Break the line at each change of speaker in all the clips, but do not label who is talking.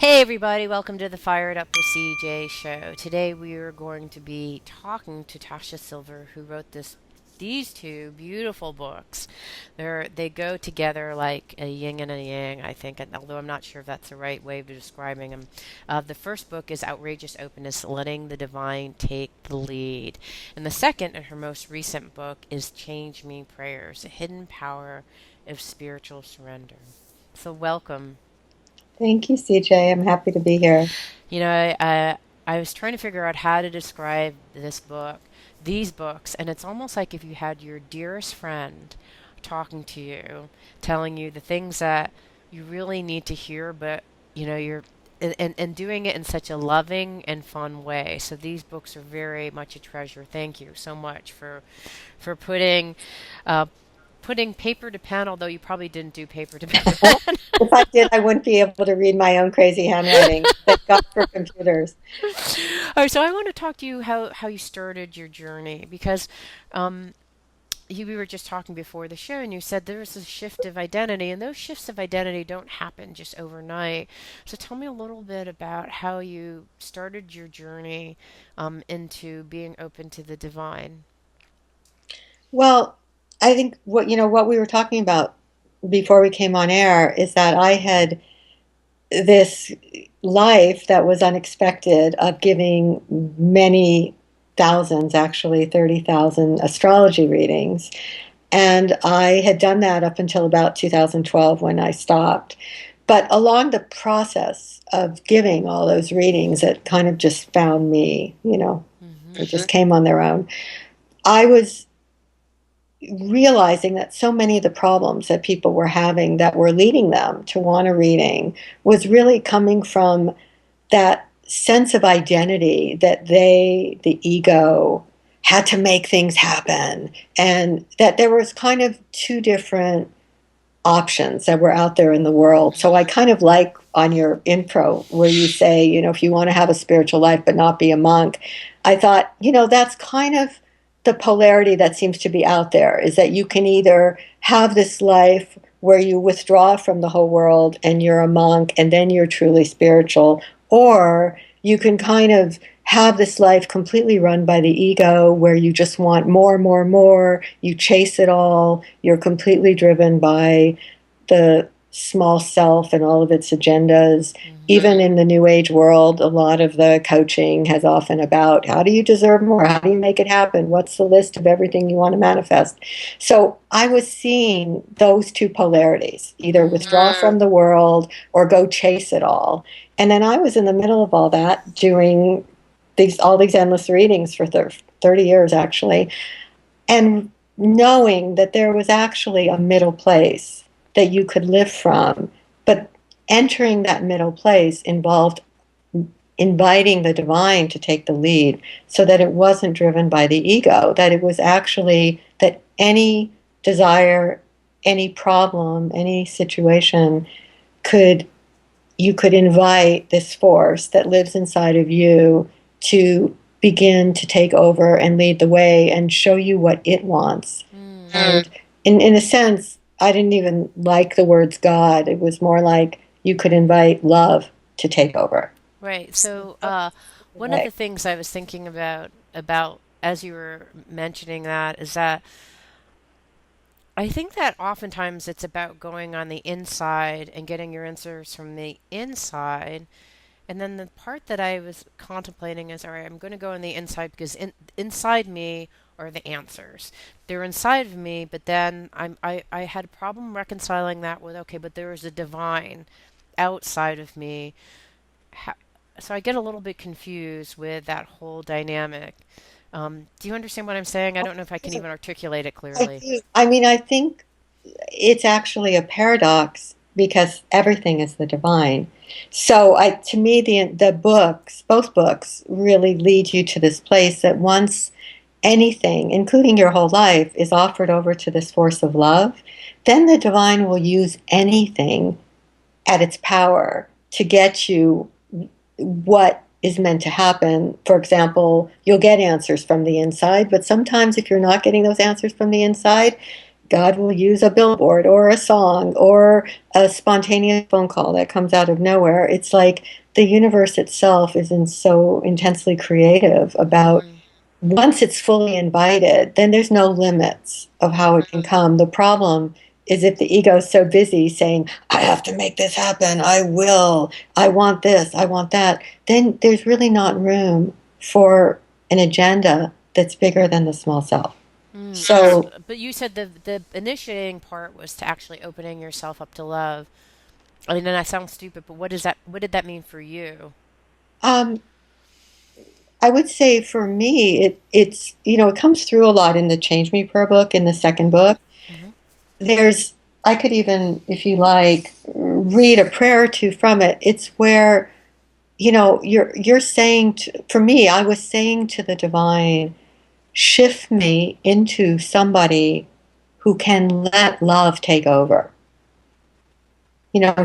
Hey everybody, welcome to the Fired Up with CJ show. Today we are going to be talking to Tosha Silver, who wrote these two beautiful books. They go together like a yin and a yang, I think, and although I'm not sure if that's the right way of describing them. The first book is Outrageous Openness, Letting the Divine Take the Lead. And the second, and her most recent book, is Change Me Prayers, A Hidden Power of Spiritual Surrender. So welcome.
Thank you, CJ. I'm happy to be here.
You know, I was trying to figure out how to describe these books, and it's almost like if you had your dearest friend talking to you, telling you the things that you really need to hear, but you're and doing it in such a loving and fun way. So these books are very much a treasure. Thank you so much for uh, putting paper to pen, although you probably didn't do paper to
Well,
pen.
if I did, I wouldn't be able to read my own crazy handwriting. Thank God for computers.
All right, so I want to talk to you how you started your journey because um, we were just talking before the show, and you said there was a shift of identity, and those shifts of identity don't happen just overnight. So tell me a little bit about how you started your journey into being open to the divine.
Well, I think what we were talking about before we came on air is that I had this life that was unexpected of giving many thousands, actually 30,000 astrology readings. And I had done that up until about 2012 when I stopped. But along the process of giving all those readings, it kind of just found me, they
Mm-hmm.
just came on their own. I was realizing that so many of the problems that people were having that were leading them to want a reading was really coming from that sense of identity that the ego, had to make things happen, and that there was kind of two different options that were out there in the world. So I kind of like on your intro where you say, if you want to have a spiritual life but not be a monk, I thought, that's kind of the polarity that seems to be out there, is that you can either have this life where you withdraw from the whole world and you're a monk and then you're truly spiritual, or you can kind of have this life completely run by the ego where you just want more, more, more. You chase it all. You're completely driven by the small self and all of its agendas.
Mm-hmm.
Even in the New Age world, a lot of the coaching has often about how do you deserve more? How do you make it happen? What's the list of everything you want to manifest? So I was seeing those two polarities, either withdraw from the world or go chase it all. And then I was in the middle of all that doing all these endless readings for 30 years actually, and knowing that there was actually a middle place that you could live from. But entering that middle place involved inviting the divine to take the lead, so that it wasn't driven by the ego, that it was actually that any desire, any problem, any situation could you could invite this force that lives inside of you to begin to take over and lead the way and show you what it wants.
Mm.
And in a sense, I didn't even like the words God. It was more like you could invite love to take over.
Right.
So
So,
that's the
one of
way.
the things I was thinking about as you were mentioning that is that I think that oftentimes it's about going on the inside and getting your answers from the inside. And then the part that I was contemplating is, all right, I'm going to go on the inside because inside me are the answers. They're inside of me, but then I had a problem reconciling that with, okay, but there is a divine outside of me. How, so I get a little bit confused with that whole dynamic. Do you understand what I'm saying? I don't know if I can even articulate it
I
clearly.
do. I mean, I think it's actually a paradox because everything is the divine. So, to me, the books, both books, really lead you to this place that once anything, including your whole life, is offered over to this force of love, then the divine will use anything at its power to get you what is meant to happen. For example, you'll get answers from the inside, but sometimes if you're not getting those answers from the inside, God will use a billboard or a song or a spontaneous phone call that comes out of nowhere. It's like the universe itself isn't so intensely creative about
Mm,
once it's fully invited, then there's no limits of how it can come. The problem is if the ego is so busy saying, I have to make this happen, I will, I want this, I want that, then there's really not room for an agenda that's bigger than the small self. So,
but you said the initiating part was to actually opening yourself up to love. I mean, and I sound stupid, but what does that? What did that mean for you?
um, I would say for me, it's, it comes through a lot in the Change Me prayer book, in the second
Hmm.
book.
Hmm.
There's, I could even, if you like, read a prayer or two from it. It's where, you're saying for me, I was saying to the divine, shift me into somebody who can let love take over.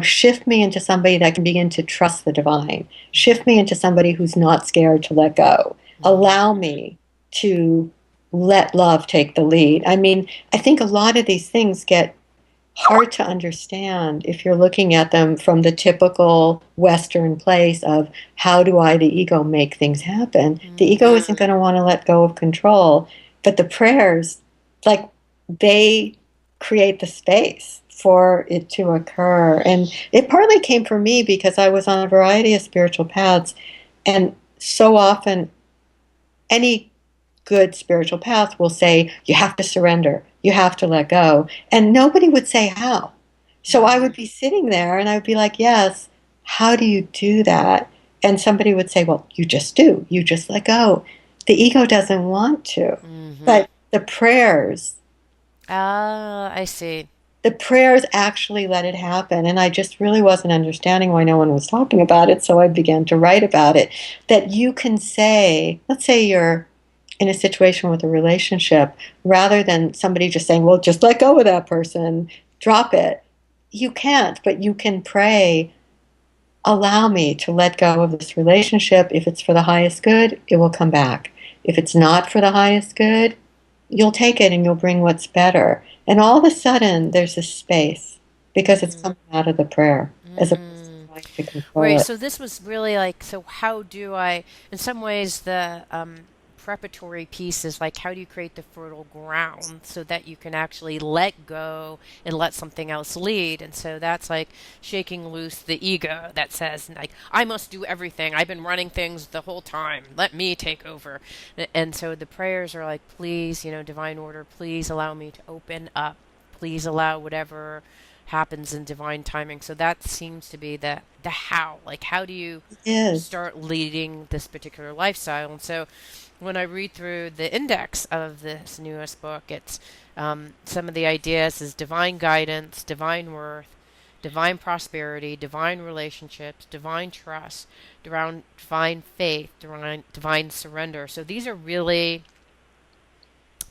Shift me into somebody that can begin to trust the divine. Shift me into somebody who's not scared to let go.
Hmm.
Allow me to let love take the lead. I mean, I think a lot of these things get hard to understand if you're looking at them from the typical Western place of how do I, the ego, make things happen. The ego isn't going to want to let go of control, but the prayers, like, they create the space for it to occur. And it partly came from me because I was on a variety of spiritual paths, and so often any good spiritual path will say, you have to surrender, you have to let go. And nobody would say how. So I would
Hmm.
be sitting there and I would be like, yes, how do you do that? And somebody would say, well, you just do, you just let go. The ego doesn't want to.
Hmm.
But
Ah, I see.
the prayers actually let it happen. And I just really wasn't understanding why no one was talking about it. So I began to write about it. That you can say, let's say you're in a situation with a relationship, rather than somebody just saying, well, just let go of that person, drop it. You can't, but you can pray, allow me to let go of this relationship. If it's for the highest good, it will come back. If it's not for the highest good, you'll take it and you'll bring what's better. And all of a sudden, there's a space because it's
Mm,
coming out of the prayer as opposed to
mm.
trying to control
Right.
it.
So this was really like, so how do I, in some ways, the preparatory piece is like, how do you create the fertile ground so that you can actually let go and let something else lead? And so that's like shaking loose the ego that says, like, I must do everything. I've been running things the whole time. Let me take over. And so the prayers are like, please, divine order, please allow me to open up. Please allow whatever happens in divine timing. So that seems to be the how. Like, how do you
It is.
start leading this particular lifestyle? And so when I read through the index of this newest book, it's some of the ideas is divine guidance, divine worth, divine prosperity, divine relationships, divine trust, divine faith, divine surrender. So these are really,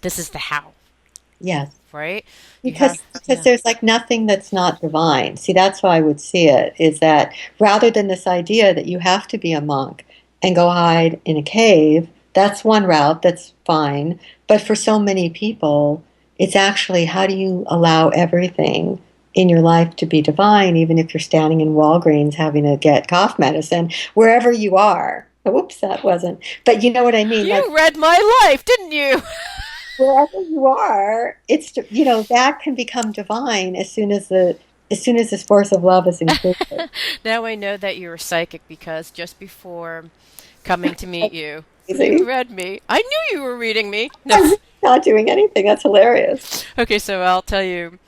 this is the how,
Yes.
right? You have,
Because
yeah.
there's like nothing that's not divine. See, that's how I would see it, is that rather than this idea that you have to be a monk and go hide in a cave, that's one route, that's fine. But for so many people, it's actually how do you allow everything in your life to be divine, even if you're standing in Walgreens having to get cough medicine, wherever you are. Whoops, that wasn't. But you know what I mean? Like,
You read my life, didn't you?
wherever you are, that can become divine as soon as this force of love is included.
Now I know that you're psychic because just before coming to meet
That's
you, you
amazing.
read me. I knew you were reading me. No.
I'm really not doing anything. That's hilarious.
Okay, so I'll tell you.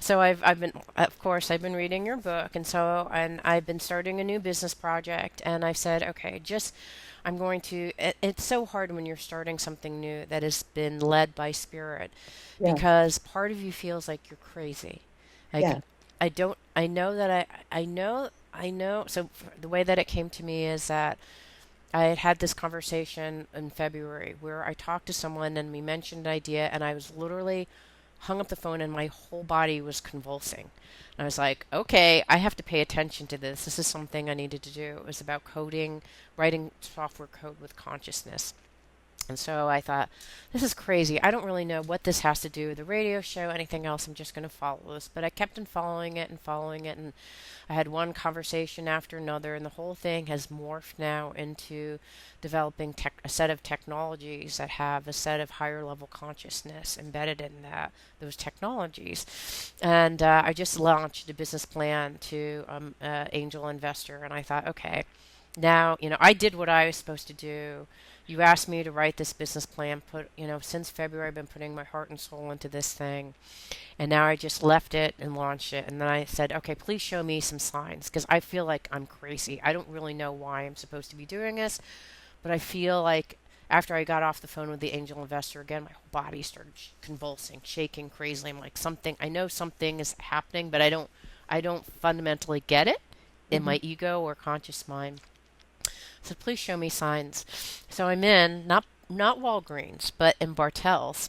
So I've been, of course I've been reading your book, and I've been starting a new business project, and I said, okay, just I'm going to it's so hard when you're starting something new that has been led by spirit,
Yeah,
because part of you feels like you're crazy. Like,
yeah,
I don't I know that I know, so the way that it came to me is that I had had this conversation in February where I talked to someone and we mentioned an idea, and I was literally hung up the phone and my whole body was convulsing. And I was like, okay, I have to pay attention to this. This is something I needed to do. It was about coding, writing software code with consciousness. And so I thought, this is crazy. I don't really know what this has to do with the radio show, anything else. I'm just going to follow this. But I kept on following it and following it. And I had one conversation after another. And the whole thing has morphed now into developing a set of technologies that have a set of higher level consciousness embedded in those technologies. And I just launched a business plan to angel investor. And I thought, okay, now, I did what I was supposed to do. You asked me to write this business plan. Since February, I've been putting my heart and soul into this thing. And now I just left it and launched it. And then I said, okay, please show me some signs because I feel like I'm crazy. I don't really know why I'm supposed to be doing this, but I feel like after I got off the phone with the angel investor again, my whole body started convulsing, shaking crazily. I'm like, I know something is happening, but I don't fundamentally get it in
Hmm.
my ego or conscious mind. So please show me signs. So I'm in, not Walgreens, but in Bartell's.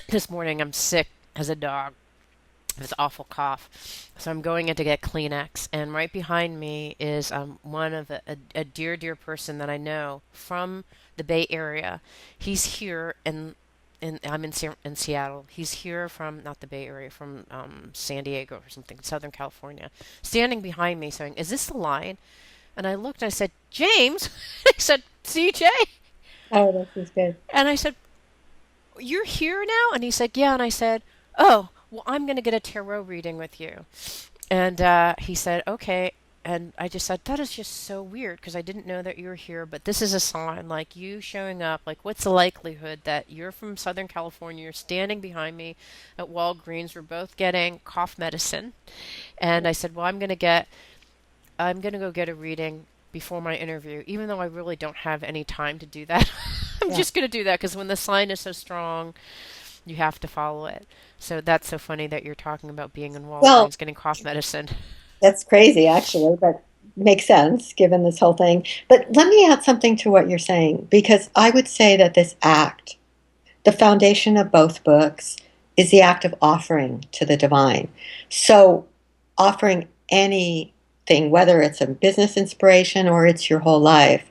This morning I'm sick as a dog. This awful cough. So I'm going in to get Kleenex, and right behind me is one of a dear, dear person that I know from the Bay Area. He's here in I'm in Seattle. He's here from not the Bay Area, from San Diego or something, Southern California. Standing behind me, saying, "Is this the line?" And I looked. I said, "James." I said, "CJ."
Oh, this is good.
And I said, "You're here now?" And he said, "Yeah." And I said, "Oh, well, I'm going to get a tarot reading with you." And he said, "Okay." And I just said, "That is just so weird because I didn't know that you were here, but this is a sign, like you showing up. Like, what's the likelihood that you're from Southern California, you're standing behind me at Walgreens, we're both getting cough medicine." And I said, "Well, I'm going to go get a reading before my interview, even though I really don't have any time to do that." I'm
Yeah.
just going to do that because when the sign is so strong, you have to follow it. So that's so funny that you're talking about being in
Well,
Walgreens getting cough medicine.
that's crazy, actually, but makes sense given this whole thing. But let me add something to what you're saying, because I would say that this act, the foundation of both books, is the act of offering to the divine. So, offering anything, whether it's a business inspiration or it's your whole life,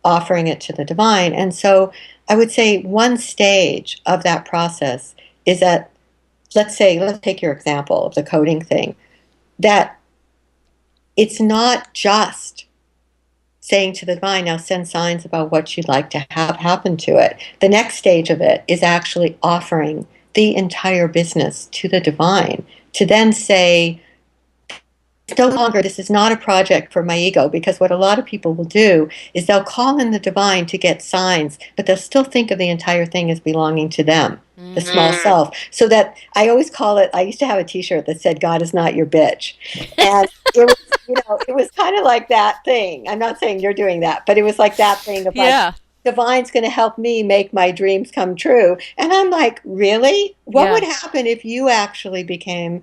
offering it to the divine. And so, I would say one stage of that process is that, let's take your example of the coding thing, that it's not just saying to the divine, now send signs about what you'd like to have happen to it. The next stage of it is actually offering the entire business to the divine to then say, it's no longer, this is not a project for my ego, because what a lot of people will do is they'll call in the divine to get signs, but they'll still think of the entire thing as belonging to them, the small
Mm-hmm.
self. So that I always call it, I used to have a t-shirt that said, God is not your bitch. And it was kind of like that thing. I'm not saying you're doing that, but it was like that thing of like,
Yeah,
divine's going to help me make my dreams come true. And I'm like, really? What would
yeah.
happen if you actually became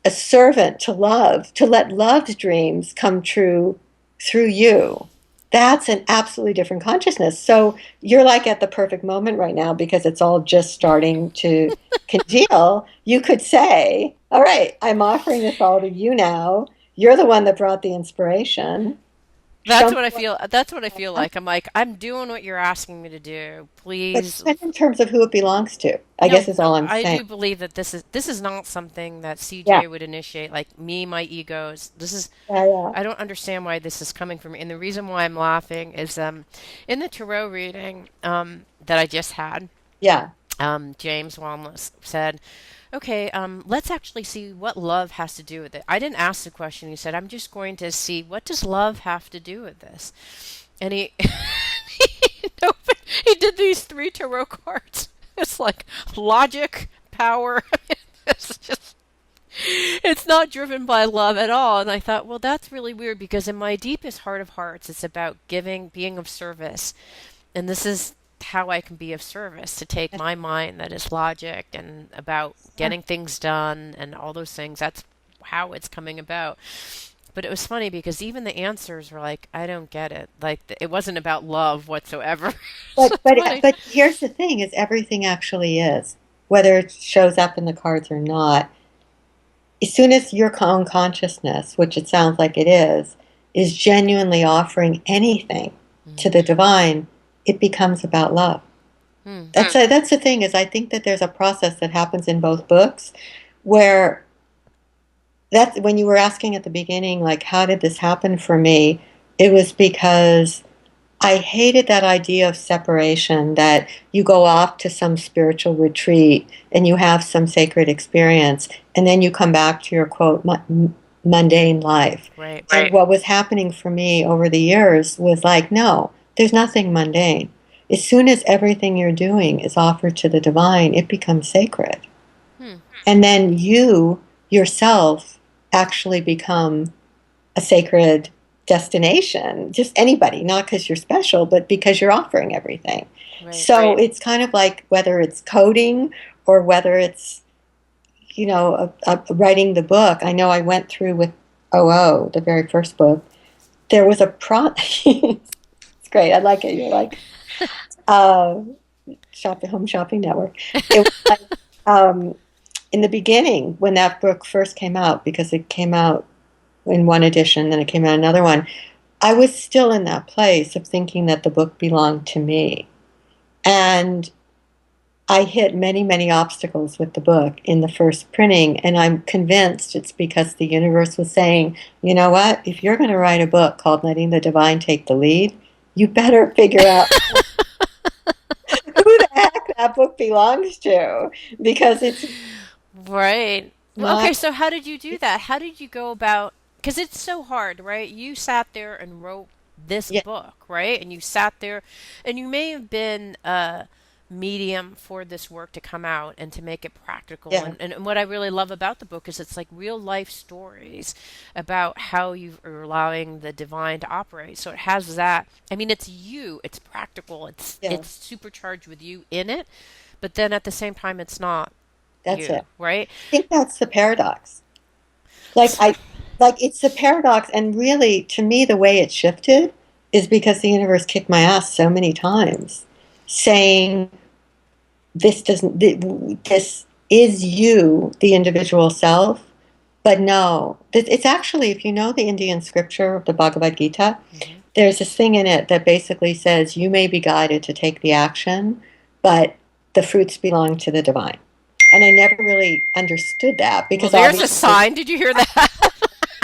a servant to love, to let love's dreams come true through you? That's an absolutely different consciousness. So you're like at the perfect moment right now because it's all just starting to congeal. You could say, all right, I'm offering this all to you now. You're the one that brought the inspiration. Show
That's
me
what I
what
feel. That's what I feel
I want.
like. I'm like, I'm doing what you're asking me to do. Please.
But in terms of who it belongs to, I
No,
guess is all I'm
I
saying.
do believe that this is not something that
Yeah,
CJ would initiate. Like me, my egos. This is.
yeah, yeah,
I don't understand why this is coming from me. And the reason why I'm laughing is in the tarot reading that I just had,
yeah.
James Wanless said, "Okay, let's actually see what love has to do with it." I didn't ask the question. He said, "I'm just going to see what does love have to do with this." And he he did these three tarot cards. It's like logic, power. It's just it's not driven by love at all. And I thought, well, that's really weird because in my deepest heart of hearts, it's about giving, being of service. And this is how I can be of service to take my mind that is logic and about getting things done and all those things. That's how it's coming about. But it was funny because even the answers were like, I don't get it. Like it wasn't about love whatsoever. So
But
it's
but
funny.
but here's the thing: is everything actually is, whether it shows up in the cards or not. As soon as your own consciousness, which it sounds like it is genuinely offering anything to
Mm,
the divine, it becomes about love.
Hmm.
That's the thing, is I think that there's a process that happens in both books where that's when you were asking at the beginning, like, how did this happen for me? It was because I hated that idea of separation, that you go off to some spiritual retreat and you have some sacred experience, and then you come back to your quote, mundane life.
Right.
And what was happening for me over the years was like, no, there's nothing mundane. As soon as everything you're doing is offered to the divine, it becomes sacred.
Hmm.
And then you yourself actually become a sacred destination. Just anybody, not because you're special, but because you're offering everything.
Right.
So it's kind of like whether it's coding or whether it's, writing the book. I know I went through with OO, the very first book. There was a it's great. I like it. You're like, uh, Home Shopping Network. It was like, in the beginning, when that book first came out, because it came out in one edition, then it came out another one, I was still in that place of thinking that the book belonged to me. And I hit many, many obstacles with the book in the first printing, and I'm convinced it's because the universe was saying, you know what, if you're going to write a book called Letting the Divine Take the Lead, you better figure out who the heck that book belongs to, because it's
Right. Well,
not.
okay, so how did you do that? How did you go about, because it's so hard, right? You sat there and wrote this
Yeah,
book, right? And you sat there and you may have been a medium for this work to come out and to make it practical.
yeah,
And what I really love about the book is it's like real life stories about how you are allowing the divine to operate. So it has that. I mean, it's you, it's practical,
yeah.
it's supercharged with you in it, but then at the same time it's not
That's
you,
it.
right?
I think that's the paradox. Like I like it's a paradox, and really to me the way it shifted is because the universe kicked my ass so many times saying this doesn't this is you, the individual self, but no. It's actually, if you know the Indian scripture of the Bhagavad Gita,
Hmm.
there's this thing in it that basically says you may be guided to take the action, but the fruits belong to the divine. And I never really understood that
Well,
because
there's a
obviously,
sign. Did you hear that?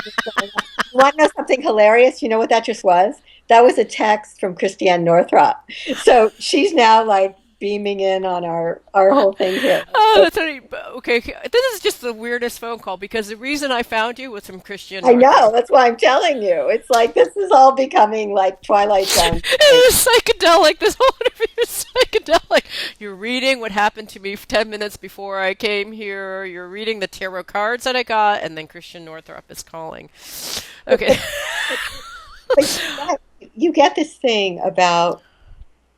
you want to know something hilarious? You know what that just was? That was a text from Christiane Northrup. So she's now like beaming in on our whole thing here.
Oh,
So
that's funny. Okay, okay, this is just the weirdest phone call because the reason I found you was from Christian
I know,
Northrup.
that's why I'm telling you. It's like this is all becoming like Twilight Zone.
It is psychedelic. This whole interview is psychedelic. You're reading what happened to me 10 minutes before I came here. You're reading the tarot cards that I got, and then Christian Northrup is calling. Okay.
But you get this thing about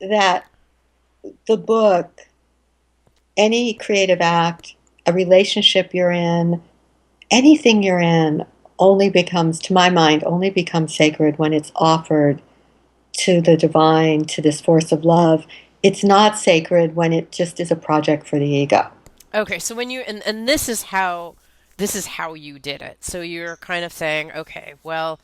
that the book, any creative act, a relationship you're in, anything you're in only becomes, to my mind, only becomes sacred when it's offered to the divine, to this force of love. It's not sacred when it just is a project for the ego.
Okay, so when you and this is how you did it. So you're kind of saying, okay, well,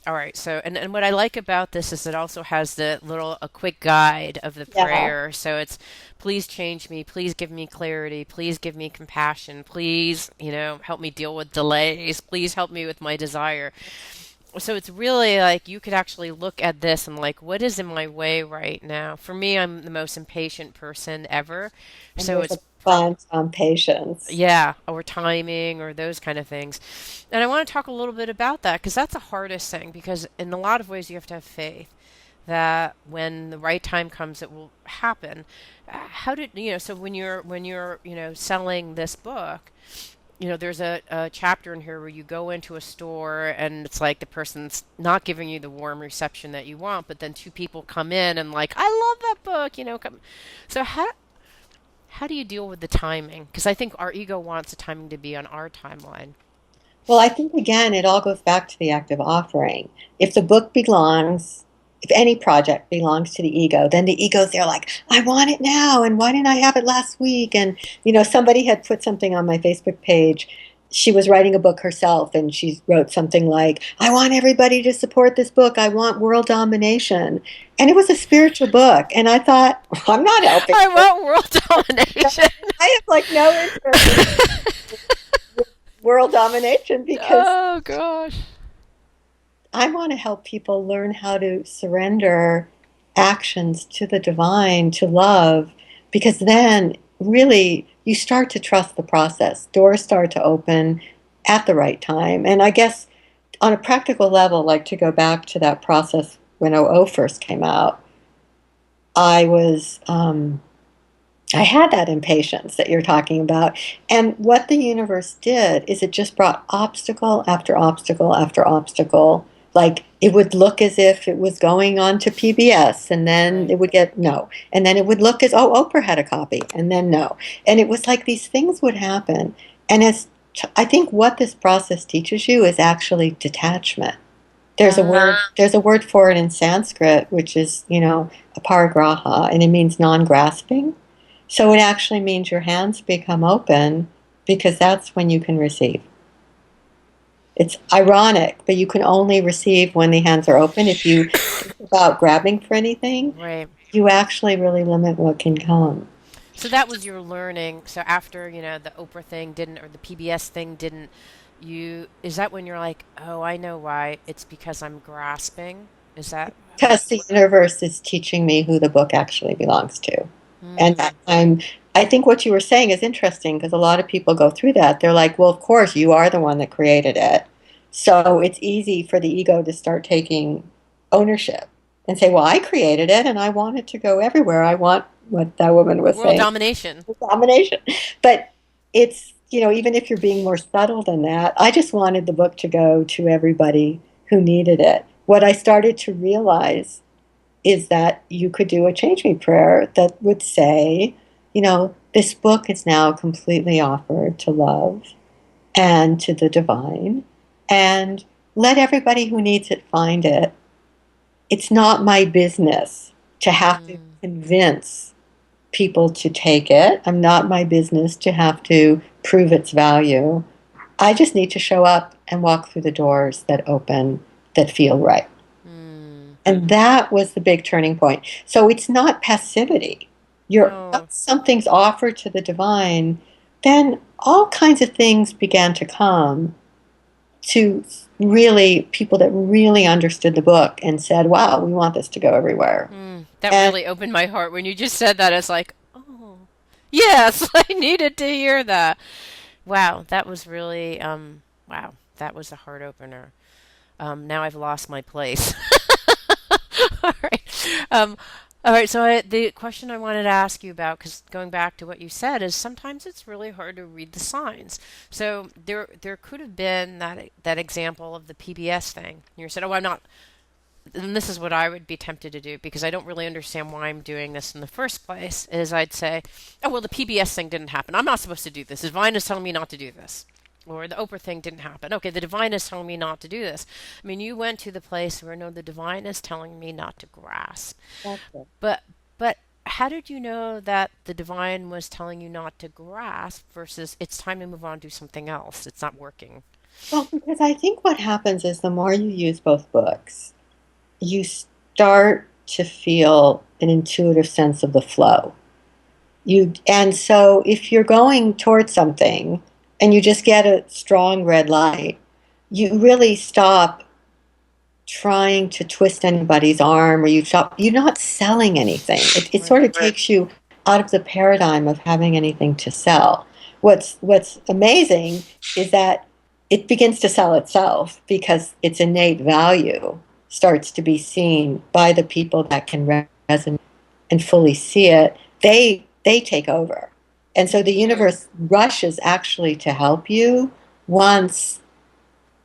all right. So and what I like about this is it also has the little a quick guide of the
Yeah.
prayer. So it's please change me, please give me clarity, please give me compassion, please, help me deal with delays, please help me with my desire. So it's really like you could actually look at this and like what is in my way right now. For me, I'm the most impatient person ever.
And
So
there's
it's
a bunch on patience.
yeah, or timing or those kind of things. And I want to talk a little bit about that because that's the hardest thing because in a lot of ways you have to have faith that when the right time comes it will happen. How did, so when you're, selling this book, there's a chapter in here where you go into a store and it's like the person's not giving you the warm reception that you want, but then two people come in and like, I love that book, come. So how do you deal with the timing? Because I think our ego wants the timing to be on our timeline.
Well, I think again, it all goes back to the act of offering. If the book belongs, if any project belongs to the ego, then the ego's there like, I want it now, and why didn't I have it last week? And somebody had put something on my Facebook page. she was writing a book herself, and she wrote something like, I want everybody to support this book. I want world domination. And it was a spiritual book. And I thought, well, I'm not helping
I
her.
want world domination.
I have like no interest in world domination because
Oh gosh.
I want to help people learn how to surrender actions to the divine, to love, because then really you start to trust the process. Doors start to open at the right time. And I guess on a practical level, like to go back to that process when OO first came out, I was, I had that impatience that you're talking about. And what the universe did is it just brought obstacle after obstacle after obstacle. Like it would look as if it was going on to PBS, and then
Right.
it would get no. And then it would look as, oh, Oprah had a copy, and then no. And it was like these things would happen. And I think what this process teaches you is actually detachment. There's a word for it in Sanskrit, which is, aparigraha, and it means non-grasping. So it actually means your hands become open because that's when you can receive. It's ironic, but you can only receive when the hands are open. If you think about grabbing for anything,
Right.
you actually really limit what can come.
So that was your learning. So after, the Oprah thing didn't, or the PBS thing didn't, is that when you're like, oh, I know why. It's because I'm grasping? Is that
Because the universe is teaching me who the book actually belongs to. And that
mm,
I think what you were saying is interesting because a lot of people go through that. They're like, well, of course, you are the one that created it. So it's easy for the ego to start taking ownership and say, well, I created it and I want it to go everywhere. I want what that woman was
world
saying,
domination?
domination. But it's, even if you're being more subtle than that, I just wanted the book to go to everybody who needed it. What I started to realize is that you could do a change me prayer that would say, this book is now completely offered to love and to the divine, and let everybody who needs it find it. It's not my business to have to
Mm,
convince people to take it. I'm not my business to have to prove its value. I just need to show up and walk through the doors that open that feel right.
mm,
And that was the big turning point. So it's not passivity.
no.
Once something's offered to the divine, then all kinds of things began to come to really people that really understood the book and said, wow, we want this to go everywhere.
That
And
really opened my heart when you just said that. It's like, oh, yes, I needed to hear that. Wow, that was really, wow, that was a heart opener. Now I've lost my place. All right. All right. So the question I wanted to ask you about, because going back to what you said, is sometimes it's really hard to read the signs. So there could have been that example of the PBS thing. You said, "Oh, I'm not." And this is what I would be tempted to do because I don't really understand why I'm doing this in the first place. Is I'd say, "Oh, well, the PBS thing didn't happen. I'm not supposed to do this. The divine is telling me not to do this." Or the Oprah thing didn't happen. Okay, the divine is telling me not to do this. I mean, you went to the place where no, the divine is telling me not to grasp.
that's it.
But how did you know that the divine was telling you not to grasp versus it's time to move on to something else? It's not working.
Well, because I think what happens is the more you use both books, you start to feel an intuitive sense of the flow. And so if you're going towards something and you just get a strong red light, you really stop trying to twist anybody's arm, or you're not selling anything. It
Right.
sort of takes you out of the paradigm of having anything to sell. What's amazing is that it begins to sell itself because its innate value starts to be seen by the people that can resonate and fully see it. They take over. And so the universe rushes actually to help you once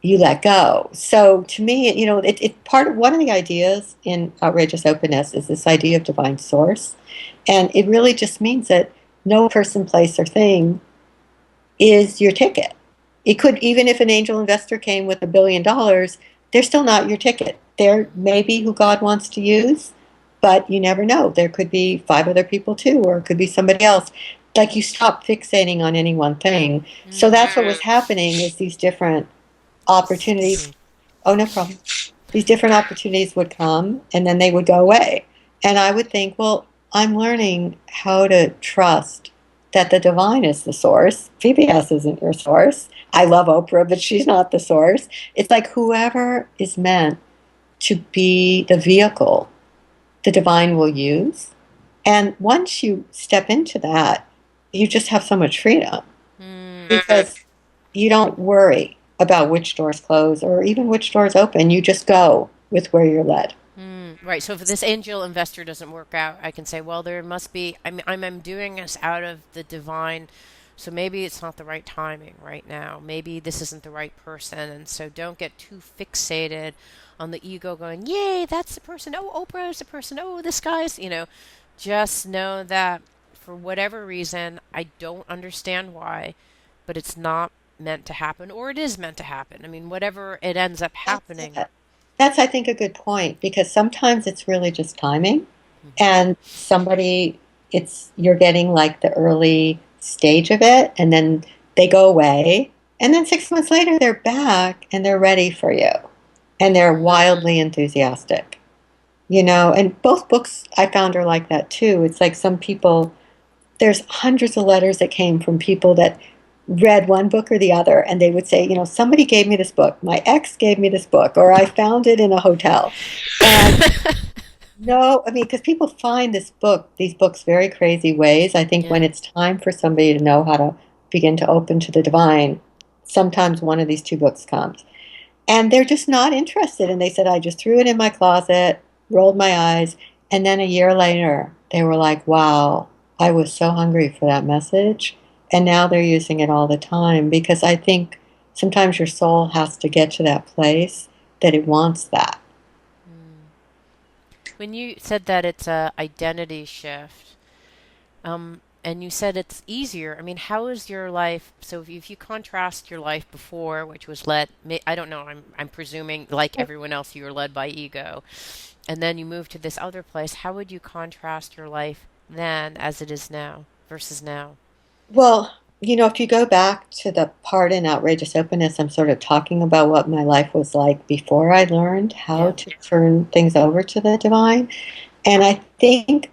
you let go. So to me, it part of one of the ideas in Outrageous Openness is this idea of divine source. And it really just means that no person, place, or thing is your ticket. It could, even if an angel investor came with $1 billion, they're still not your ticket. They're maybe who God wants to use, but you never know. There could be five other people too, or it could be somebody else. like you stop fixating on any one thing. So
Mm,
that's what was happening is these different
excuse
opportunities.
me.
Oh, no problem. These different opportunities would come and then they would go away. And I would think, well, I'm learning how to trust that the divine is the source. PBS isn't your source. I love Oprah, but she's not the source. It's like whoever is meant to be the vehicle the divine will use. And once you step into that, you just have so much freedom
Mm.
because you don't worry about which doors close or even which doors open. You just go with where you're led.
Right. So if this angel investor doesn't work out, I can say, well, there must be. I'm doing this out of the divine, so maybe it's not the right timing right now. Maybe this isn't the right person, and so don't get too fixated on the ego going, yay, that's the person. Oh, Oprah is the person. Oh, this guy's. Just know that for whatever reason, I don't understand why, but it's not meant to happen, or it is meant to happen. I mean, whatever it ends up
That's
happening.
it. That's, I think, a good point because sometimes it's really just timing.
Hmm.
And somebody, it's, you're getting like the early stage of it, and then they go away. And then 6 months later, they're back and they're ready for you. And they're wildly enthusiastic, and both books I found are like that too. It's like some people, there's hundreds of letters that came from people that read one book or the other, and they would say, somebody gave me this book, my ex gave me this book, or I found it in a hotel. And no, I mean, because people find these books very crazy ways. I think when
Yeah.
it's time for somebody to know how to begin to open to the divine, sometimes one of these two books comes. And they're just not interested. And they said, I just threw it in my closet, rolled my eyes. And then a year later, they were like, wow, I was so hungry for that message. And now they're using it all the time because I think sometimes your soul has to get to that place that it wants that.
When you said that it's a identity shift, and you said it's easier. I mean, how is your life? So if you contrast your life before, which was I don't know. I'm presuming like everyone else, you were led by ego, and then you moved to this other place. How would you contrast your life then as it is now versus now?
Well, if you go back to the part in Outrageous Openness, I'm sort of talking about what my life was like before I learned how
Yeah.
to turn things over to the divine. And I think,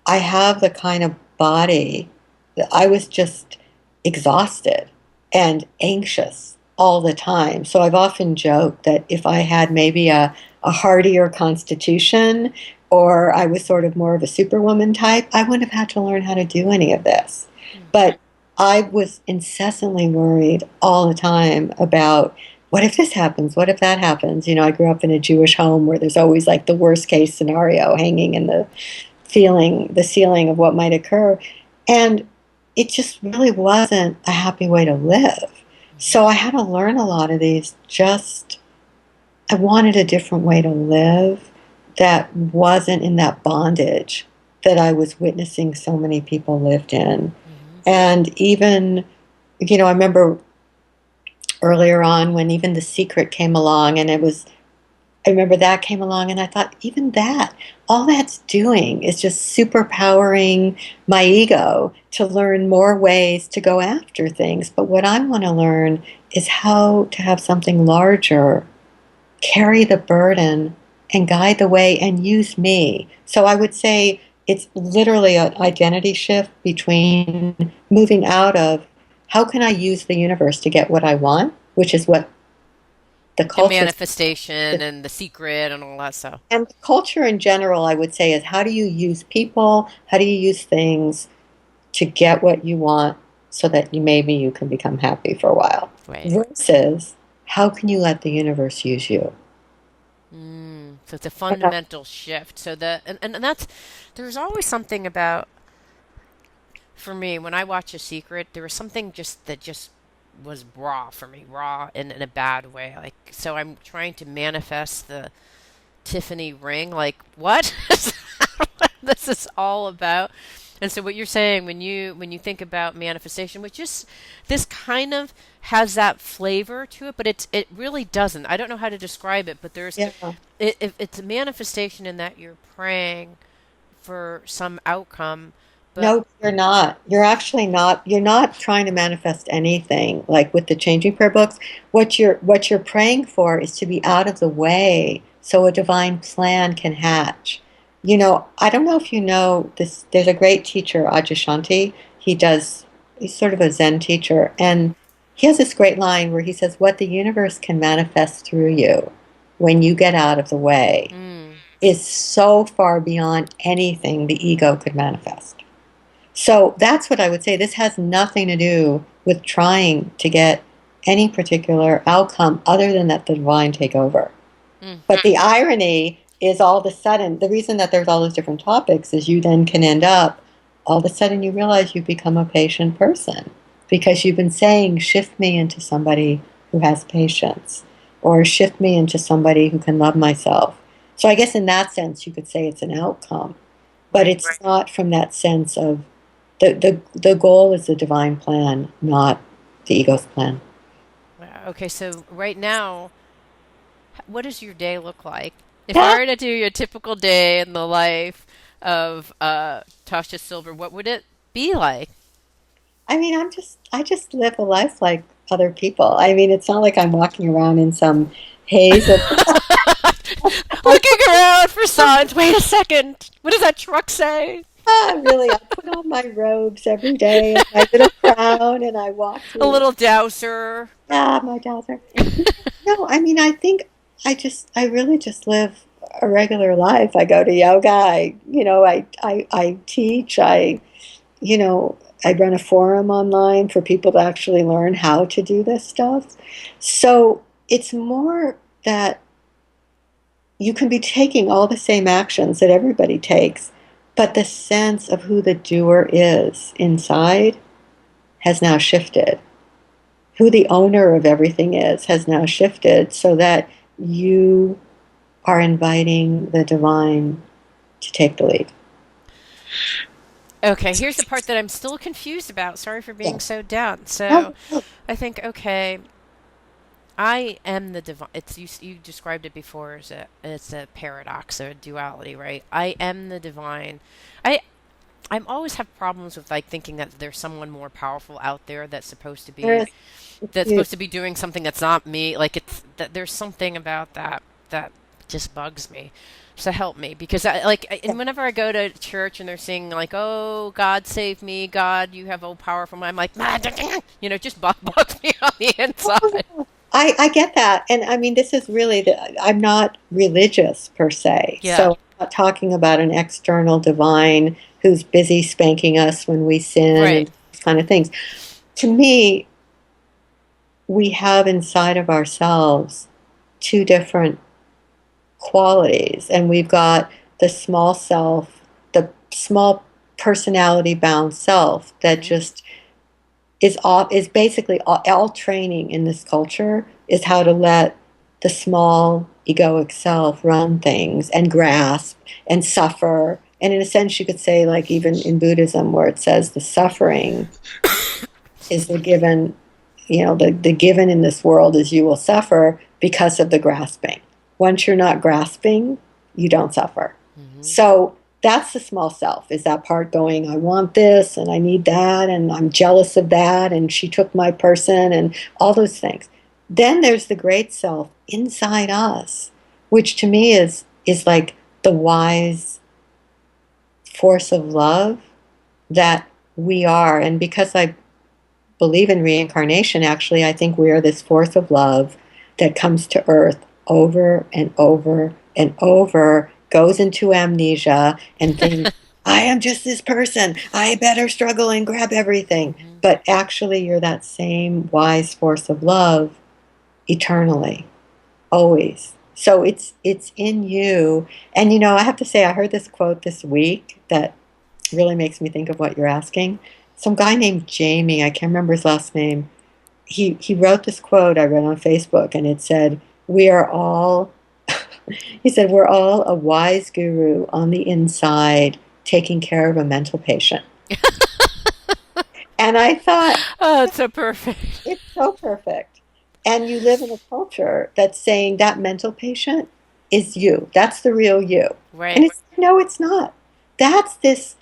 I have the kind of body that I was just exhausted and anxious all the time. So I've often joked that if I had maybe a hardier constitution or I was sort of more of a superwoman type, I wouldn't have had to learn how to do any of this.
Mm.
But I was incessantly worried all the time about what if this happens? What if that happens? I grew up in a Jewish home where there's always like the worst case scenario hanging in the ceiling of what might occur. And it just really wasn't a happy way to live. So I had to learn a lot of these. I wanted a different way to live that wasn't in that bondage that I was witnessing so many people lived in.
Mm-hmm.
And even, I remember earlier on when even The Secret came along and I remember that came along and I thought, even that, all that's doing is just superpowering my ego to learn more ways to go after things. But what I want to learn is how to have something larger carry the burden and guide the way and use me. So I would say it's literally an identity shift between moving out of how can I use the universe to get what I want, which is what the
The
culture
manifestation and the secret and all that stuff.
and culture in general, I would say, is how do you use people? How do you use things to get what you want so that maybe you can become happy for a while?
Right.
Versus how can you let the universe use you?
So it's a fundamental shift. And that's there's always something about for me when I watch a secret, there was something just was raw for me, raw in a bad way. Like so I'm trying to manifest the Tiffany ring. Like what? This is all about. And so what you're saying when you think about manifestation, which is this kind of has that flavor to it, but it really doesn't. I don't know how to describe it, but
Yeah.
it's a manifestation in that you're praying for some outcome, But
No, you're not. You're actually not. You're not trying to manifest anything like with the changing prayer books. What you're praying for is to be out of the way so a divine plan can hatch. I don't know if you know this. There's a great teacher, Adyashanti. He's sort of a Zen teacher, and he has this great line where he says, "What the universe can manifest through you when you get out of the way
mm,
is so far beyond anything the ego could manifest." So that's what I would say. This has nothing to do with trying to get any particular outcome other than that the divine take over.
mm.
But the irony is all of a sudden, the reason that there's all those different topics is you then can end up, all of a sudden you realize you've become a patient person because you've been saying, shift me into somebody who has patience or shift me into somebody who can love myself. So I guess in that sense, you could say it's an outcome, but
Right.
it's not from that sense of the goal is the divine plan, not the ego's plan.
Wow. Okay, so right now, what does your day look like? If I were to do your typical day in the life of Tosha Silver, what would it be like?
I mean, I just live a life like other people. I mean, it's not like I'm walking around in some haze of I
Looking around for signs. Wait a second. What does that truck say?
really I put on my robes every day and my little crown and I walk
A
through
little dowser.
my daughter. No, I mean, I think I really just live a regular life. I go to yoga. I teach. You know, I run a forum online for people to actually learn how to do this stuff. So it's more that you can be taking all the same actions that everybody takes, but the sense of who the doer is inside has now shifted. Who the owner of everything is has now shifted so that you are inviting the divine to take the lead.
Okay, here's the part that I'm still confused about. Sorry for being
Yeah.
so down. So
No, no.
I think, okay, I am the divine. You described it before as it's a paradox or a duality, right? I am the divine. I I'm always have problems with like thinking that there's someone more powerful out there
There is. It's
that's
you.
supposed to be doing something that's not me. Like it's that there's something about that that just bugs me. So help me because and whenever I go to church and they're saying like, "Oh, God save me, God, you have all powerful," I'm like, it just bugs me on the inside.
I get that. And I mean, this is really, I'm not religious per se.
Yeah,
So I'm not talking about an external divine who's busy spanking us when we sin
right.
and these kind of things. To me, we have inside of ourselves two different qualities. And we've got the small self, the small personality bound self that
Hmm.
just is basically all training in this culture is how to let the small egoic self run things and grasp and suffer. And in a sense, you could say, like even in Buddhism, where it says the suffering is the given, the given in this world is you will suffer because of the grasping. Once you're not grasping, you don't suffer.
Hmm.
So that's the small self, is that part going, I want this and I need that and I'm jealous of that and she took my person and all those things. Then there's the great self inside us, which to me is like the wise force of love that we are. And because I believe in reincarnation, actually, I think we are this force of love that comes to earth over and over and over, goes into amnesia, and thinks, I am just this person. I better struggle and grab everything.
Hmm.
But actually, you're that same wise force of love eternally, always. So it's in you. And I have to say, I heard this quote this week that really makes me think of what you're asking. Some guy named Jamie, I can't remember his last name. He wrote this quote I read on Facebook, and it said, "We are all," he said, "we're all a wise guru on the inside, taking care of a mental patient." And I thought,
Oh, it's so perfect.
it's so perfect. And you live in a culture that's saying that mental patient is you. That's the real you. And
Right.
it's no, it's not. That's this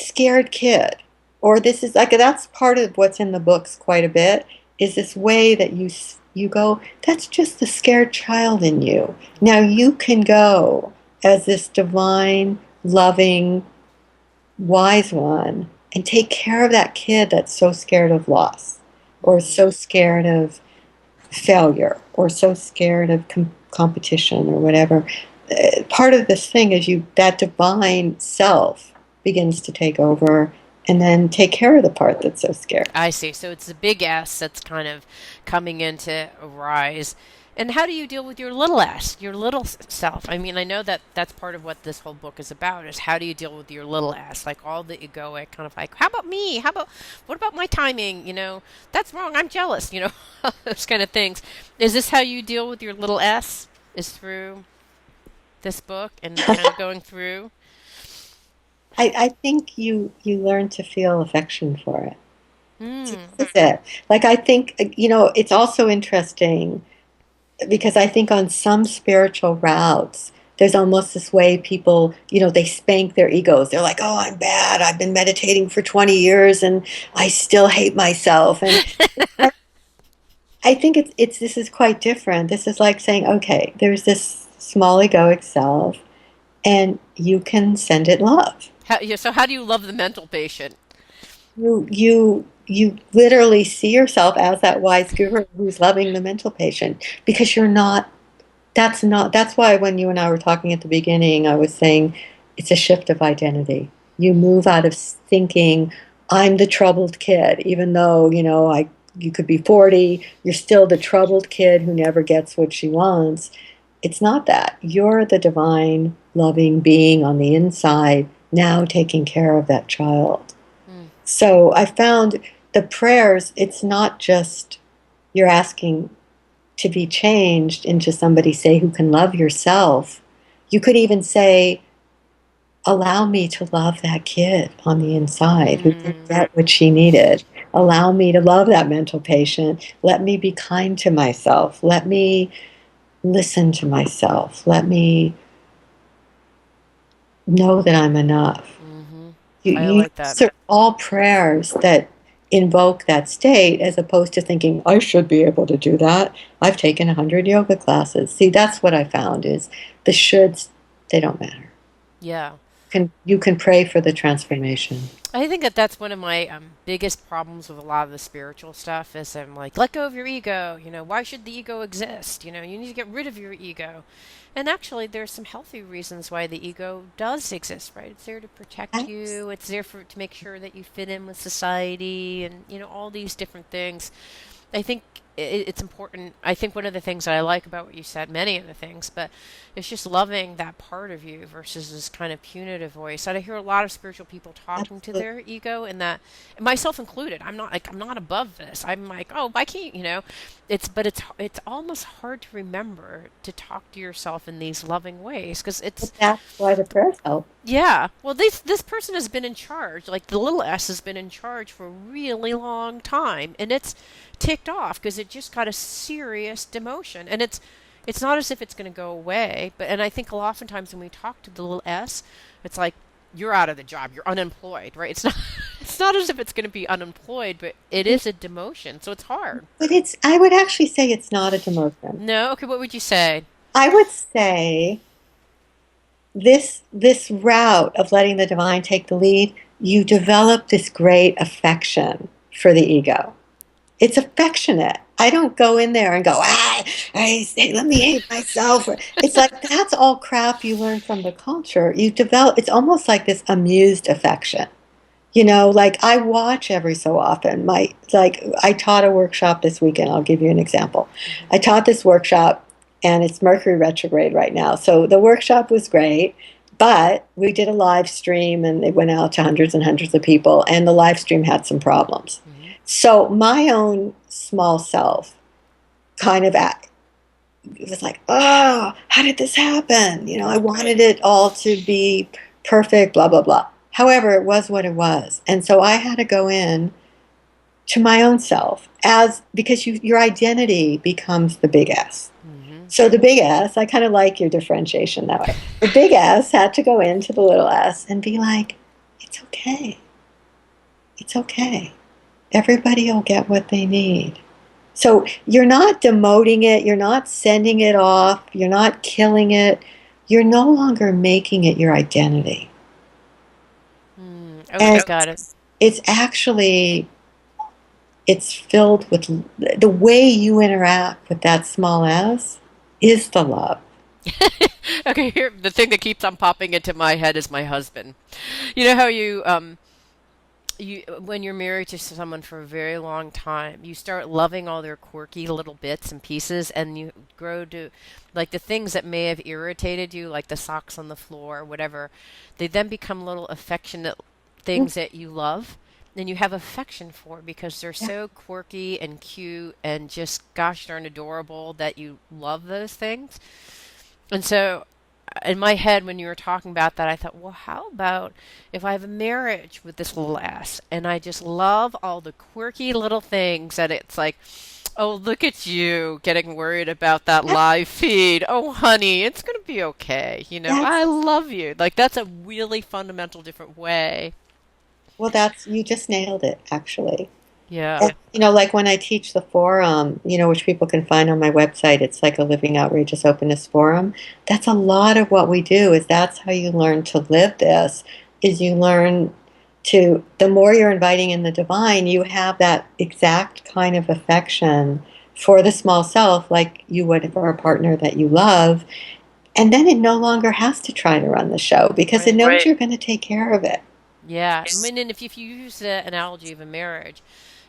scared kid. Or this is like, that's part of what's in the books quite a bit, is this way that you go, that's just the scared child in you. Now you can go as this divine, loving, wise one and take care of that kid that's so scared of loss, or
Mm-hmm.
so scared of failure, or so scared of competition or whatever. Part of this thing is that divine self begins to take over and then take care of the part that's so scared.
I see. So it's the big S that's kind of coming into a rise. And how do you deal with your little s, your little self? I mean, I know that that's part of what this whole book is about, is how do you deal with your little s? Like all the egoic kind of like, how about me? What about my timing? That's wrong. I'm jealous, those kind of things. Is this how you deal with your little s? Is through this book and kind of going through?
I think you learn to feel affection for it. See,
Hmm.
this is it. Like, I think, it's also interesting because I think on some spiritual routes, there's almost this way people, they spank their egos. They're like, oh, I'm bad. I've been meditating for 20 years and I still hate myself. And I think this is quite different. This is like saying, okay, there's this small egoic self and you can send it love.
Yeah, so how do you love the mental patient?
You literally see yourself as that wise guru who's loving the mental patient, because you're not. That's why when you and I were talking at the beginning, I was saying it's a shift of identity. You move out of thinking I'm the troubled kid, even though you could be 40, you're still the troubled kid who never gets what she wants. It's not that. You're the divine loving being on the inside, now taking care of that child.
Hmm.
So I found the prayers, it's not just you're asking to be changed into somebody, say, who can love yourself. You could even say, allow me to love that kid on the inside who didn't
Mm.
get what she needed. Allow me to love that mental patient. Let me be kind to myself. Let me listen to myself. Let me know that I'm enough.
Mm-hmm. I
You
like that.
answer all prayers that invoke that state, as opposed to thinking, I should be able to do that. I've taken 100 yoga classes. See, that's what I found is the shoulds, they don't matter.
Yeah.
You can pray for the transformation.
I think that that's one of my biggest problems with a lot of the spiritual stuff is I'm like, let go of your ego. Why should the ego exist? You need to get rid of your ego. And actually, there's some healthy reasons why the ego does exist, right? It's there to protect
Abs-
you. It's there to make sure that you fit in with society and, all these different things. I think it's important. I think one of the things that I like about what you said, many of the things, but it's just loving that part of you versus this kind of punitive voice. And I hear a lot of spiritual people talking to
Absolutely.
their ego, and that, myself included. I'm not above this. I'm like, oh, why can't it's almost hard to remember to talk to yourself in these loving ways because
But
it's
that's why the prayers help.
yeah. Well, this person has been in charge. Like the little s has been in charge for a really long time, and it's ticked off because it just got a serious demotion, and it's not as if it's going to go away. And I think oftentimes when we talk to the little s, it's like you're out of the job, you're unemployed, right? It's not it's not as if it's going to be unemployed, but it is a demotion, so it's hard.
But I would actually say it's not a demotion.
No, okay. What would you say?
I would say this route of letting the divine take the lead, you develop this great affection for the ego. It's affectionate. I don't go in there and go, let me hate myself. It's like that's all crap you learn from the culture. You develop. It's almost like this amused affection. Like I watch every so often. I taught a workshop this weekend. I'll give you an example.
Hmm.
I taught this workshop, and it's Mercury retrograde right now. So the workshop was great, but we did a live stream, and it went out to hundreds and hundreds of people, and the live stream had some problems.
Hmm.
So my own small self kind of it was like, oh, how did this happen? I wanted it all to be perfect, blah, blah, blah. However, it was what it was. And so I had to go in to my own self because your identity becomes the big S.
Hmm.
So the big S, I kind of like your differentiation that way. The big S had to go into the little s and be like, it's it's okay. It's okay. Everybody will get what they need. So you're not demoting it, you're not sending it off, you're not killing it. You're no longer making it your identity.
Okay,
And
got it.
it's actually it's filled with the way you interact with that small s is the love.
Okay, here the thing that keeps on popping into my head is my husband. You know how you when you're married to someone for a very long time, you start loving all their quirky little bits and pieces, and you grow to like the things that may have irritated you, like the socks on the floor or whatever. They then become little affectionate
Mm,
things that you love and you have affection for because they're
yeah.
so quirky and cute and just gosh darn adorable that you love those things. And so, in my head, when you were talking about that, I thought, well, how about if I have a marriage with this little ass and I just love all the quirky little things that it's like, oh, look at you getting worried about that
Yeah,
live feed. Oh, honey, it's going to be okay. I
that's
love you. Like, that's a really fundamental different way.
well, that's you just nailed it, actually.
Yeah.
And, like when I teach the forum, which people can find on my website, it's like a Living Outrageous Openness forum. That's a lot of what we do, is that's how you learn to live this, is you learn to, the more you're inviting in the divine, you have that exact kind of affection for the small self, like you would for a partner that you love. And then it no longer has to try to run the show because it
Right.
knows you're going to take care of it.
Yeah. I mean, and if you use the analogy of a marriage,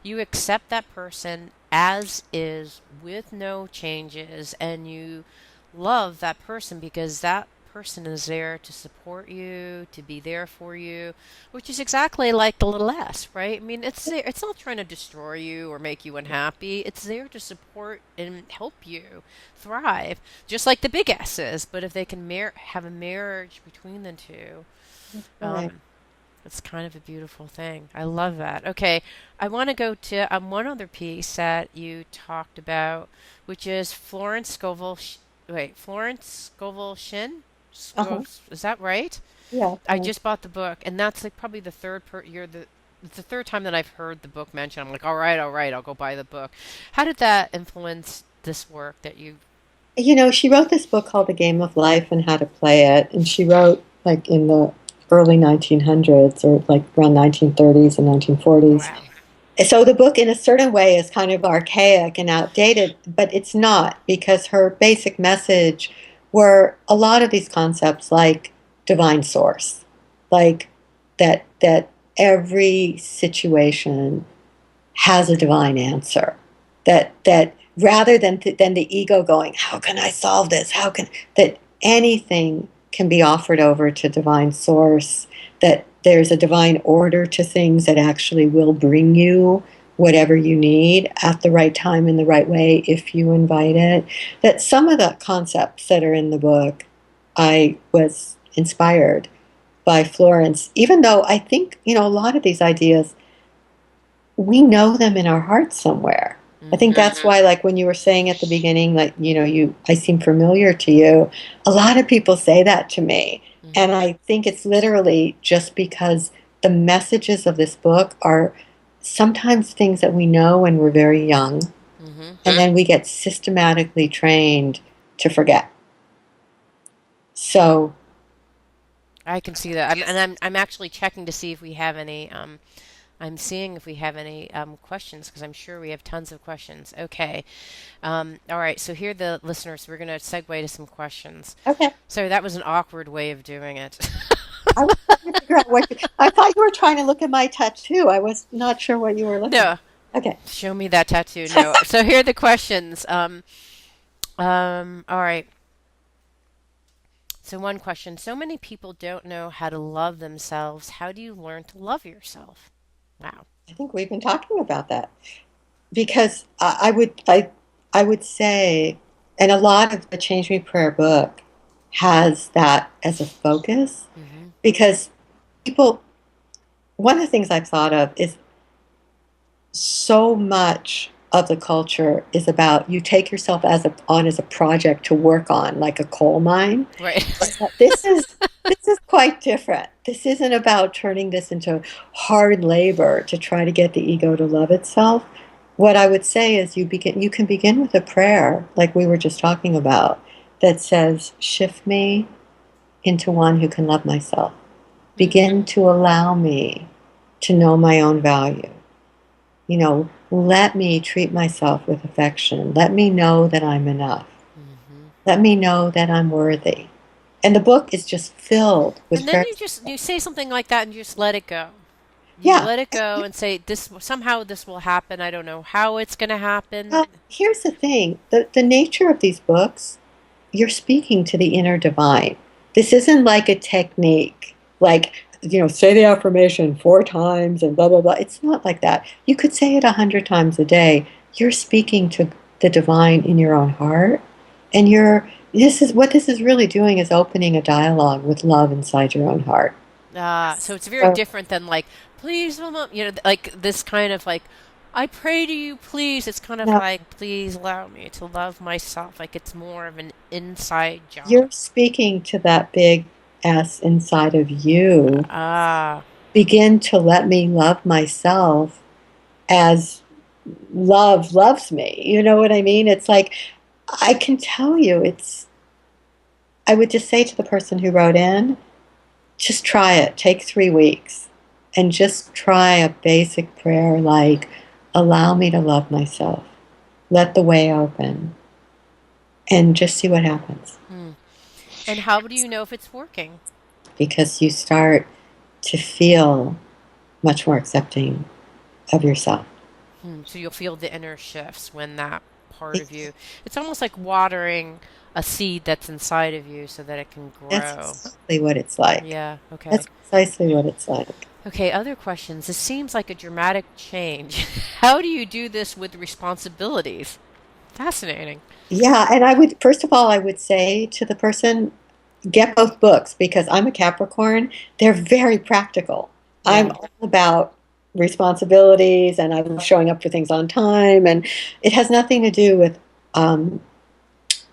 you accept that person as is with no changes, and you love that person because that person is there to support you, to be there for you, which is exactly like the little s, right? I mean, it's there, it's not trying to destroy you or make you unhappy. It's there to support and help you thrive, just like the big S is. But if they can have a marriage between the two,
Right.
um, it's kind of a beautiful thing. I love that. Okay, I want to go to one other piece that you talked about, which is Florence Scovel. Wait, Florence Scovel Shinn?
Uh-huh.
Is that right?
Yeah.
I just bought the book, and that's like probably the it's the third time that I've heard the book mentioned. I'm like, all right, I'll go buy the book. How did that influence this work that you?
She wrote this book called The Game of Life and How to Play It, and she wrote like in the early 1900s or like around 1930s and 1940s.
Wow.
So the book, in a certain way, is kind of archaic and outdated, but it's not, because her basic message were a lot of these concepts like divine source, like that every situation has a divine answer. That rather than the ego going, how can I solve this? How can that anything can be offered over to divine source, that there's a divine order to things that actually will bring you whatever you need at the right time in the right way if you invite it. That some of the concepts that are in the book, I was inspired by Florence, even though I think, a lot of these ideas, we know them in our hearts somewhere. I think
Mm-hmm.
that's why, like when you were saying at the beginning, like, I seem familiar to you. A lot of people say that to me.
Mm-hmm.
And I think it's literally just because the messages of this book are sometimes things that we know when we're very young,
Mm-hmm.
and then we get systematically trained to forget. So,
I can see that. I'm actually checking to see if we have any. I'm seeing if we have any questions because I'm sure we have tons of questions. Okay. All right. So here, the listeners, we're going to segue to some questions.
okay.
So that was an awkward way of doing it.
I was trying to figure out I thought you were trying to look at my tattoo. I was not sure what you were looking
No,
at. Okay.
show me that tattoo. No. So here are the questions. All right. So one question. So many people don't know how to love themselves. How do you learn to love yourself? Wow.
I think we've been talking about that because I would say, and a lot of the Change Me Prayer book has that as a focus,
Mm-hmm.
because people, one of the things I've thought of is so much of the culture is about you take yourself as a project to work on, like a coal mine.
Right.
This is This is quite different. This isn't about turning this into hard labor to try to get the ego to love itself. What I would say is you can begin with a prayer, like we were just talking about, that says, shift me into one who can love myself.
Mm,
Begin to allow me to know my own value. Let me treat myself with affection. Let me know that I'm enough.
hmm
Let me know that I'm worthy. And the book is just filled with
And then
prayers.
you say something like that and you just let it go. You
Yeah.
let it go and say this somehow this will happen. I don't know how it's going to happen.
Here's the thing. The nature of these books, you're speaking to the inner divine. This isn't like a technique, like, say the affirmation 4 times and blah, blah, blah. It's not like that. You could say it 100 times a day. You're speaking to the divine in your own heart. And what this is really doing is opening a dialogue with love inside your own heart.
So it's very
So,
different than like, please, mama, like this kind of like, I pray to you, please. It's kind of
now
like, please allow me to love myself. Like it's more of an inside job.
you're speaking to that big S inside of you.
Ah,
Begin to let me love myself as love loves me. You know what I mean? It's like, I can tell you, I would just say to the person who wrote in, just try it. Take 3 weeks and just try a basic prayer like, allow me to love myself. Let the way open and just see what happens.
hmm. And how do you know if it's working?
Because you start to feel much more accepting of yourself.
So you'll feel the inner shifts when that part of you, it's almost like watering a seed that's inside of you so that it can
That's
grow.
exactly what it's like.
Yeah, okay.
That's precisely what it's like.
Okay, other questions. This seems like a dramatic change. How do you do this with responsibilities? Fascinating.
Yeah, and first of all, I would say to the person, get both books because I'm a Capricorn. They're very practical. I'm
Yeah.
all about responsibilities and I love showing up for things on time. And it has nothing to do with um,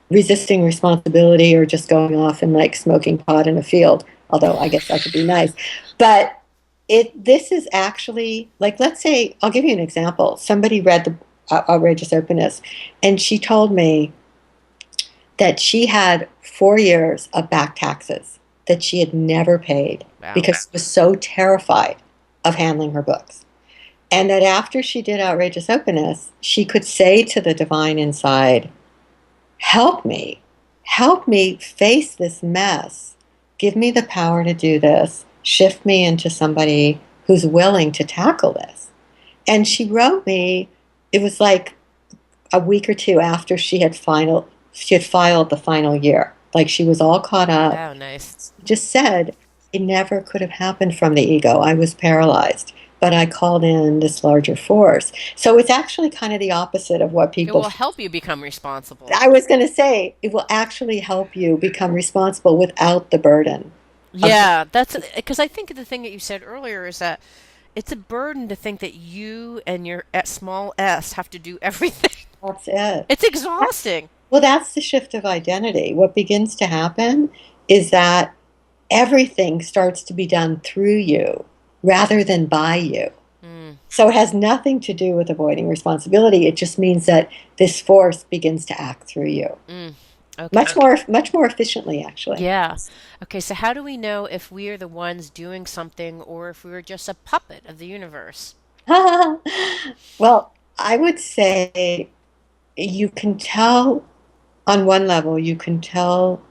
resisting responsibility or just going off and like smoking pot in a field, although I guess that could be nice. But this is actually like, let's say, I'll give you an example. Somebody read the Outrageous Openness and she told me that she had 4 years of back taxes that she had never paid
Wow.
because she was so terrified of handling her books. And that after she did Outrageous Openness, she could say to the divine inside, help me face this mess. Give me the power to do this. Shift me into somebody who's willing to tackle this. And she wrote me, it was like a week or two after she had filed the final year. Like she was all caught up.
Oh, nice.
She just said, it never could have happened from the ego. I was paralyzed, but I called in this larger force. So it's actually kind of the opposite of what
It
people.
will help you become responsible.
I was going to say it will actually help you become responsible without the burden of.
Yeah, that's because I think the thing that you said earlier is that it's a burden to think that you and your small s have to do everything.
That's it.
It's exhausting.
Well, that's the shift of identity. What begins to happen is that everything starts to be done through you rather than by you.
Mm,
So it has nothing to do with avoiding responsibility. It just means that this force begins to act through you
mm. Okay.
much more efficiently, actually.
Yeah. Okay, so how do we know if we are the ones doing something or if we are just a puppet of the universe?
Well, I would say you can tell on one level, you can tell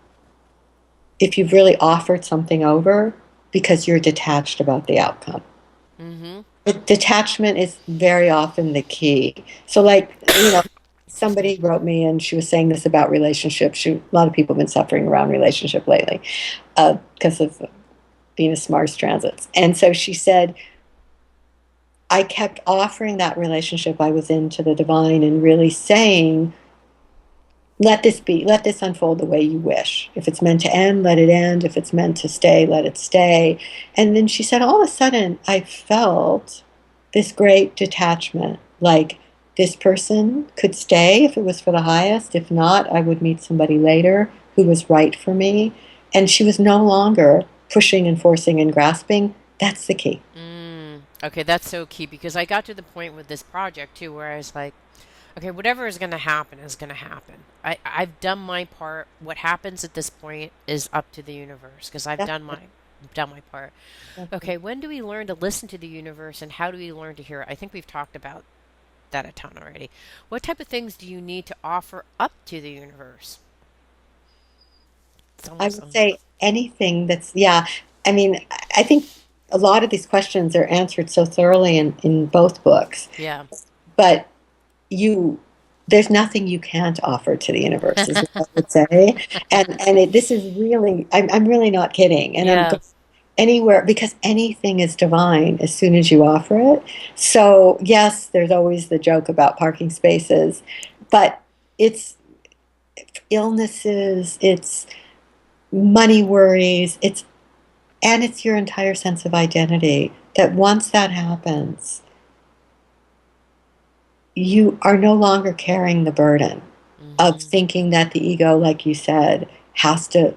if you've really offered something over because you're detached about the outcome.
Mm-hmm.
But detachment is very often the key. So, like,
Excuse me.
somebody wrote me and she was saying this about relationships. A lot of people have been suffering around relationship lately because of Venus Mars transits. And so she said, I kept offering that relationship I was in to the divine and really saying, let this unfold the way you wish. If it's meant to end, let it end. If it's meant to stay, let it stay. And then she said, all of a sudden, I felt this great detachment. Like this person could stay if it was for the highest. If not, I would meet somebody later who was right for me. And she was no longer pushing and forcing and grasping. That's the key.
Okay, that's so key because I got to the point with this project too where I was like, okay, whatever is going to happen is going to happen. I've done my part. What happens at this point is up to the universe because I've
That's
done my part.
it.
Okay, when do we learn to listen to the universe and how do we learn to hear it? I think we've talked about that a ton already. What type of things do you need to offer up to the universe? It's
I
almost
would say anything that's, yeah. I mean, I think a lot of these questions are answered so thoroughly in both books,
yeah.
but you, there's nothing you can't offer to the universe, is what I would say. This is really, I'm really not kidding. And I'm
yeah.
going anywhere because anything is divine as soon as you offer it. So, yes, there's always the joke about parking spaces, but it's illnesses, it's money worries, it's your entire sense of identity that once that happens, you are no longer carrying the burden of
hmm
thinking that the ego, like you said, has to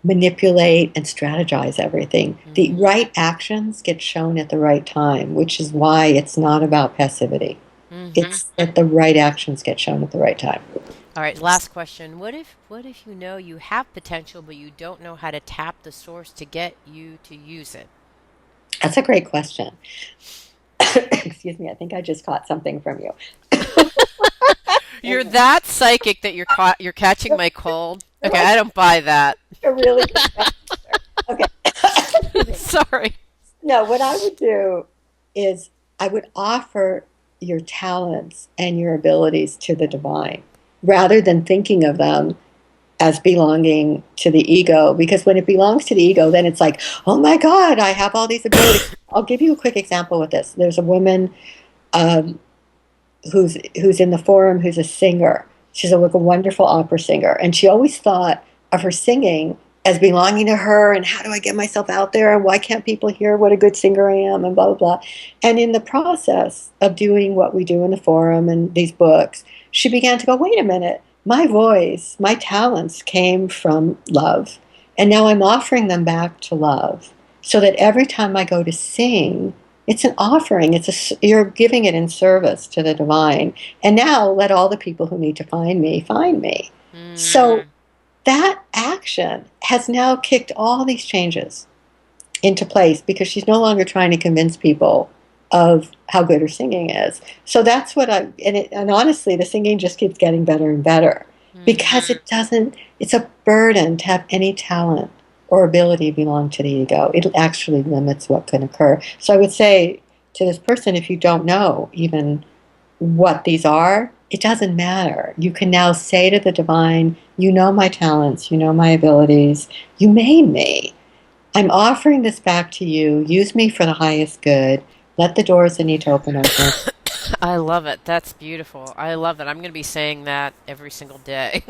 manipulate and strategize everything. The
hmm
right actions get shown at the right time, which is why it's not about passivity.
hmm
It's that the right actions get shown at the right time.
All right, last question. What if you know you have potential but you don't know how to tap the source to get you to use it?
That's a great question. Excuse me, I think I just caught something from you.
You're that psychic that you're catching my cold. Okay, I don't buy that.
A really good answer. Okay. Excuse me.
Sorry.
No, what I would do is I would offer your talents and your abilities to the divine rather than thinking of them as belonging to the ego. Because when it belongs to the ego, then it's like, oh my God, I have all these abilities. I'll give you a quick example with this. There's a woman um, who's in the forum who's a singer. She's like a wonderful opera singer, and she always thought of her singing as belonging to her. And how do I get myself out there? And why can't people hear what a good singer I am? And blah blah blah. And in the process of doing what we do in the forum and these books, she began to go, wait a minute. My voice, my talents came from love, and now I'm offering them back to love. So that every time I go to sing, it's an offering. You're giving it in service to the divine. And now let all the people who need to find me find me. So
Mm,
that action has now kicked all these changes into place because she's no longer trying to convince people of how good her singing is. So that's what and honestly, the singing just keeps getting better and better because
hmm
it's a burden to have any talent or ability belong to the ego. It actually limits what can occur. So I would say to this person, if you don't know even what these are, it doesn't matter. You can now say to the divine, you know my talents, you know my abilities, you made me. I'm offering this back to you. Use me for the highest good. Let the doors that need to open.
I love it. That's beautiful. I love it. I'm going to be saying that every single day.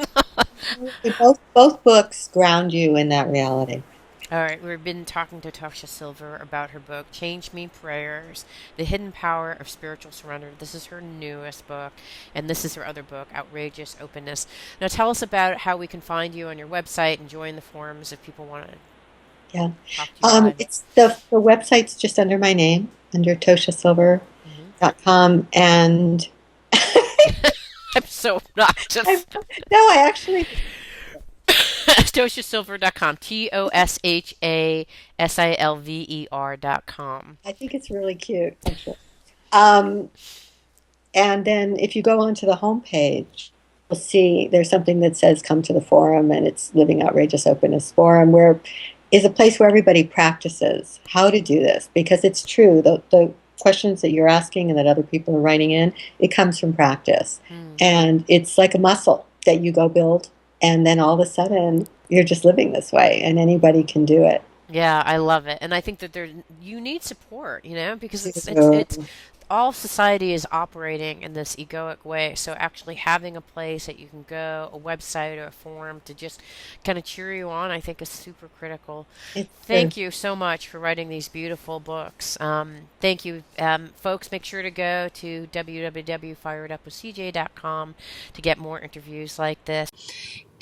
Both books ground you in that reality.
All right, we've been talking to Tosha Silver about her book, Change Me Prayers, The Hidden Power of Spiritual Surrender. This is her newest book, and this is her other book, Outrageous Openness. Now, tell us about how we can find you on your website and join the forums if people want to
Yeah.
talk to you live.
It's the website's just under my name, under
hmm
toshasilver.com. And
I'm so obnoxious.
no, I actually,
ToshaSilver.com. TOSHASILVER.com.
I think it's really cute, actually. Um, and then if you go onto the homepage, you'll see there's something that says come to the forum, and it's Living Outrageous Openness Forum, where is a place where everybody practices how to do this because it's true. The questions that you're asking and that other people are writing in, it comes from practice.
Hmm.
And it's like a muscle that you go build, and then all of a sudden you're just living this way, and anybody can do it.
Yeah, I love it, and I think that you need support, because it's
So,
all society is operating in this egoic way. So actually having a place that you can go, a website or a forum to just kind of cheer you on, I think is super critical.
it's true.
Thank you so much for writing these beautiful books. Thank you, folks. Make sure to go to www.firedupwithcj.com to get more interviews like this.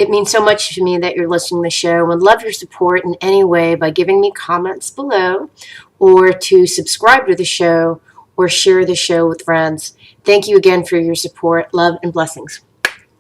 It means so much to me that you're listening to the show. Would love your support in any way by giving me comments below, or to subscribe to the show, or share the show with friends. Thank you again for your support. Love and blessings.